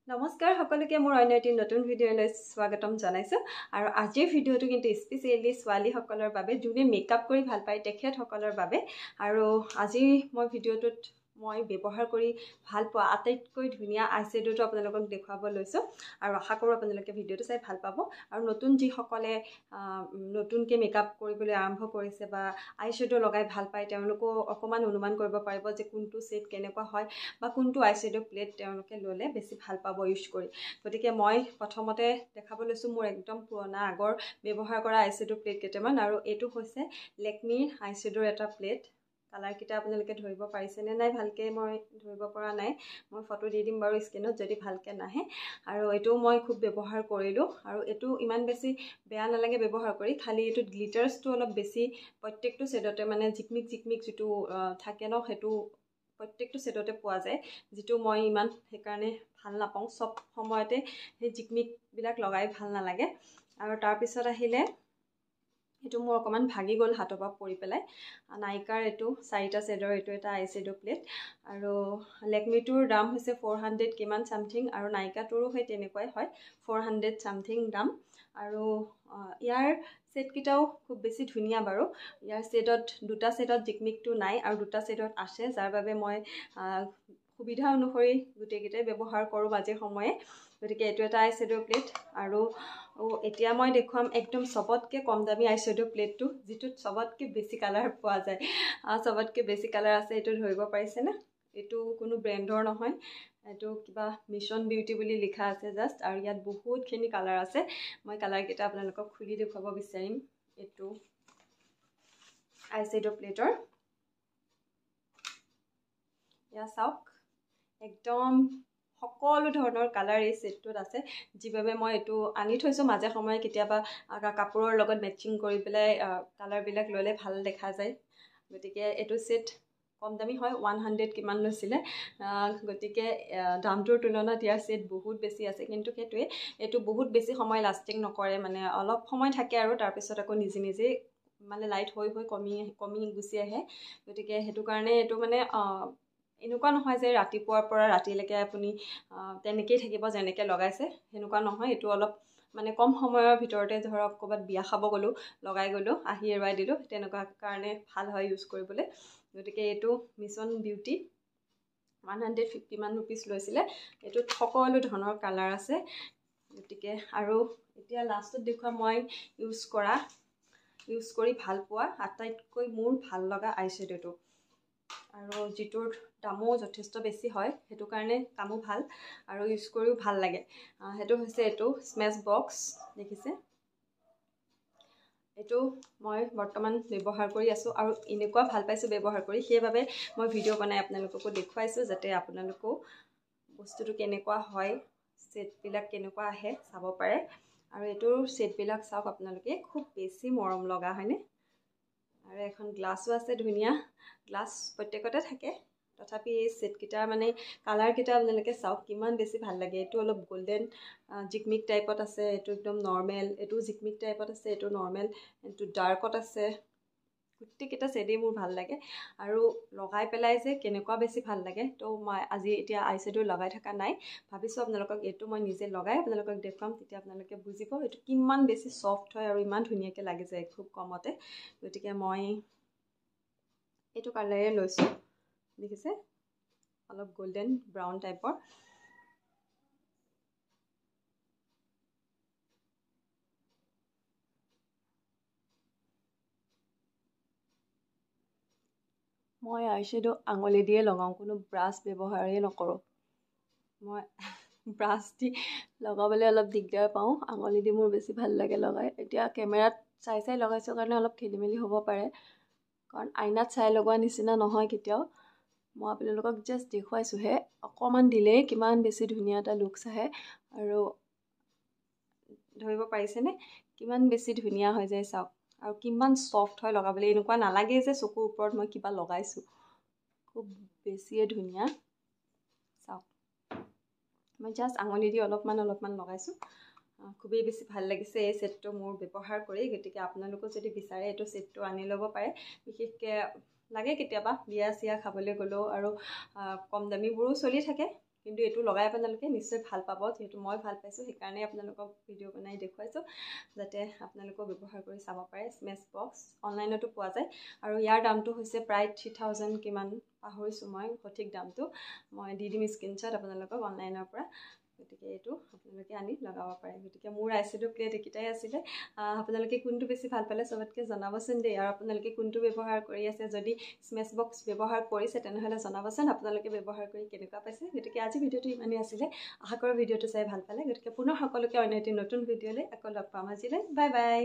নমস্কাৰ সকলোকে মোৰ অন্য এটি নতুন ভিডিঅ'লৈ স্বাগতম জনাইছো আৰু আজিৰ ভিডিঅ'টো কিন্তু স্পেচিয়েলি ছোৱালীসকলৰ বাবে যোনে মেকআপ কৰি ভাল পায় তেখেতসকলৰ বাবে আৰু আজি মই ভিডিঅ'টোত মই ব্যৱহাৰ কৰি ভাল পোৱা আটাইতকৈ ধুনীয়া আইশ্যাডোটো আপোনালোকক দেখুৱাব লৈছো আৰু আশা কৰোঁ আপোনালোকে ভিডিঅ'টো চাই ভাল পাব আৰু নতুন যিসকলে নতুনকৈ মেকআপ কৰিবলৈ আৰম্ভ কৰিছে বা আইশ্যাডো লগাই ভাল পায় তেওঁলোকো অকণমান অনুমান কৰিব পাৰিব যে কোনটো শেড কেনেকুৱা হয় বা কোনটো আইশ্যাডো প্লেট তেওঁলোকে ল'লে বেছি ভাল পাব ইউজ কৰি গতিকে মই প্ৰথমতে দেখাব লৈছোঁ মোৰ একদম পুৰণা আগৰ ব্যৱহাৰ কৰা আইশ্যাডো প্লেট কেইটামান আৰু এইটো হৈছে লেকমিৰ আইশ্যাডোৰ এটা প্লেট কালাৰ কিটা আপোনালোকে ধৰিব পাৰিছেনে নাই ভালকৈ মই ধৰিব পৰা নাই মই ফটো দি দিম বাৰু স্ক্ৰীনত যদি ভালকৈ নাহে আৰু এইটো মই খুব ব্যৱহাৰ কৰিলোঁ আৰু এইটো ইমান বেছি বেয়া নালাগে ব্যৱহাৰ কৰি খালি এইটো গ্লিটাৰ্ছটো অলপ বেছি প্ৰত্যেকটো ছেডতে মানে জিকমিক যিটো থাকে ন সেইটো প্ৰত্যেকটো ছেটতে পোৱা যায় যিটো মই ইমান সেইকাৰণে ভাল নাপাওঁ সব সময়তে সেই জিকমিকবিলাক লগাই ভাল নালাগে আৰু তাৰপিছত আহিলে এইটো মোৰ অকণমান ভাগি গ'ল হাতৰ পৰা পৰি পেলাই নাইকাৰ এইটো 4টা ছেডৰ এইটো এটা আইশ্যাডো প্লেট আৰু লেকমিটোৰ দাম হৈছে 400 কিমান চামথিং আৰু নাইকাটোৰো সেই তেনেকুৱাই হয় 400 চামথিং দাম আৰু ইয়াৰ ছেটকেইটাও খুব বেছি ধুনীয়া বাৰু ইয়াৰ ছেটত দুটা ছেটত জিকমিকটো নাই আৰু দুটা ছেটত আছে যাৰ বাবে মই সুবিধা অনুসৰি গোটেইকেইটাই ব্যৱহাৰ কৰোঁ মাজে সময়ে গতিকে এইটো এটা আইশ্যাডো প্লেট আৰু এতিয়া মই দেখুৱাম একদম চবতকৈ কম দামী আইশ্যাডো প্লেটটো যিটোত চবতকৈ বেছি কালাৰ পোৱা যায় চবতকৈ বেছি কালাৰ আছে এইটো ধৰিব পাৰিছেনে এইটো কোনো ব্ৰেণ্ডৰ নহয় এইটো কিবা মিছন বিউটি বুলি লিখা আছে জাষ্ট আৰু ইয়াত বহুতখিনি কালাৰ আছে মই কালাৰকেইটা আপোনালোকক খুলি দেখুৱাব বিচাৰিম এইটো আইশ্যাডো প্লেটৰ এয়া চাওক একদম সকলো ধৰণৰ কালাৰ এই ছেটটোত আছে যিবাবে মই এইটো আনি থৈছোঁ মাজে সময়ে কেতিয়াবা কাপোৰৰ লগত মেচিং কৰি পেলাই কালাৰবিলাক ল'লে ভাল দেখা যায় গতিকে এইটো ছেট কম দামী হয় 100 কিমান লৈছিলে গতিকে দামটোৰ তুলনাত ইয়াৰ ছেট বহুত বেছি আছে কিন্তু সেইটোৱে এইটো বহুত বেছি সময় লাষ্টিং নকৰে মানে অলপ সময় থাকে আৰু তাৰপিছত আকৌ নিজে মানে লাইট হৈ কমি গুচি আহে গতিকে সেইটো কাৰণে এইটো মানে এনেকুৱা নহয় যে ৰাতিপুৱাৰ পৰা ৰাতিলৈকে আপুনি তেনেকেই থাকিব যেনেকৈ লগাইছে সেনেকুৱা নহয় এইটো অলপ মানে কম সময়ৰ ভিতৰতে ধৰক ক'ৰবাত বিয়া খাব গ'লোঁ লগাই গ'লোঁ আহি এৰুৱাই দিলোঁ তেনেকুৱা কাৰণে ভাল হয় ইউজ কৰিবলৈ গতিকে এইটো মিছন বিউটি 150 মান ৰুপিজ লৈছিলে এইটোত সকলো ধৰণৰ কালাৰ আছে গতিকে আৰু এতিয়া লাষ্টত দেখুৱা মই ইউজ কৰি ভাল পোৱা আটাইতকৈ মোৰ ভাল লগা আইশ্যাডোটো আৰু যিটোৰ দামো যথেষ্ট বেছি হয় সেইটো কাৰণে কামো ভাল আৰু ইউজ কৰিও ভাল লাগে সেইটো হৈছে এইটো স্মেছ বক্স দেখিছে এইটো মই বৰ্তমান ব্যৱহাৰ কৰি আছোঁ আৰু এনেকুৱা ভাল পাইছোঁ ব্যৱহাৰ কৰি সেইবাবে মই ভিডিঅ' বনাই আপোনালোককো দেখুৱাইছোঁ যাতে আপোনালোকেও বস্তুটো কেনেকুৱা হয় ছেটবিলাক কেনেকুৱা আহে চাব পাৰে আৰু এইটোৰ ছেটবিলাক চাওক আপোনালোকে খুব বেছি মৰম লগা হয়নে আৰু এখন গ্লাছো আছে ধুনীয়া গ্লাছ প্ৰত্যেকতে থাকে তথাপি এই ছেটকেইটা মানে কালাৰকেইটা আপোনালোকে চাওক কিমান বেছি ভাল লাগে এইটো অলপ গল্ডেন জিকমিক টাইপত আছে এইটো একদম নৰ্মেল এইটো জিকমিক টাইপত আছে এইটো নৰ্মেল এইটো ডাৰ্কত আছে গোটেইকেইটা ছেটেই মোৰ ভাল লাগে আৰু লগাই পেলাই যে কেনেকুৱা বেছি ভাল লাগে তো মই আজি এতিয়া আইশ্যাডো লগাই থকা নাই ভাবিছোঁ আপোনালোকক এইটো মই নিজে লগাই আপোনালোকক দেখুৱাম তেতিয়া আপোনালোকে বুজিব এইটো কিমান বেছি ছফ্ট হয় আৰু ইমান ধুনীয়াকৈ লাগি যায় খুব কমতে গতিকে মই এইটো কালাৰে লৈছোঁ দেখিছে অলপ গোল্ডেন ব্ৰাউন টাইপৰ মই আইশ্যাডো আঙুলি দিয়ে লগাওঁ কোনো ব্ৰাছ ব্যৱহাৰেই নকৰোঁ মই ব্ৰাছ দি লগাবলৈ অলপ দিগদাৰ পাওঁ আঙুলি দি মোৰ বেছি ভাল লাগে লগাই এতিয়া কেমেৰাত চাই লগাইছোঁ কাৰণে অলপ খেলি মেলি হ'ব পাৰে কাৰণ আইনাত চাই লগোৱা নিচিনা নহয় কেতিয়াও মই আপোনালোকক জাষ্ট দেখুৱাইছোঁহে অকণমান দিলেই কিমান বেছি ধুনীয়া এটা লুকছ আহে আৰু ধৰিব পাৰিছেনে কিমান বেছি ধুনীয়া হৈ যায় চাওক আৰু কিমান ছফ্ট হয় লগাবলৈ এনেকুৱা নালাগে যে চকুৰ ওপৰত মই কিবা লগাইছোঁ খুব বেছিয়ে ধুনীয়া চাওক মই জাষ্ট আঙুলি দি অলপমান লগাইছোঁ খুবেই বেছি ভাল লাগিছে এই ছেটটো মোৰ ব্যৱহাৰ কৰি গতিকে আপোনালোকো যদি বিচাৰে এইটো ছেটটো আনি ল'ব পাৰে বিশেষকৈ লাগে কেতিয়াবা বিয়া চিয়া খাবলৈ গ'লেও আৰু কম দামীবোৰো চলি থাকে কিন্তু এইটো লগাই আপোনালোকে নিশ্চয় ভাল পাব, যিহেতু মই ভাল পাইছোঁ, সেইকাৰণে আপোনালোকক ভিডিঅ' বনাই দেখুৱাইছোঁ যাতে আপোনালোকেও ব্যৱহাৰ কৰি চাব পাৰে। স্মেছ বক্স অনলাইনতো পোৱা যায় আৰু ইয়াৰ দামটো হৈছে প্ৰায় 3000 কিমান, পাহৰিছোঁ মই সঠিক দামটো, মই দি দিম স্ক্ৰীনশ্বট আপোনালোকক অনলাইনৰ পৰা। গতিকে এইটো আপোনালোকে আনি লগাব পাৰে। গতিকে মোৰ আইশ্বেডো প্লেট এইকেইটাই আছিলে। আপোনালোকে কোনটো বেছি ভাল পালে চবতকৈ জনাবচোন দেই, আৰু আপোনালোকে কোনটো ব্যৱহাৰ কৰি আছে, যদি স্মেছ বক্স ব্যৱহাৰ কৰিছে তেনেহ'লে জনাবচোন আপোনালোকে ব্যৱহাৰ কৰি কেনেকুৱা পাইছে। গতিকে আজি ভিডিঅ'টো ইমানেই আছিলে, আশা কৰোঁ ভিডিঅ'টো চাই ভাল পালে। গতিকে পুনৰ সকলোকে অন্য এটি নতুন ভিডিঅ'লৈ আকৌ লগ পাম। আজিলৈ বাই বাই।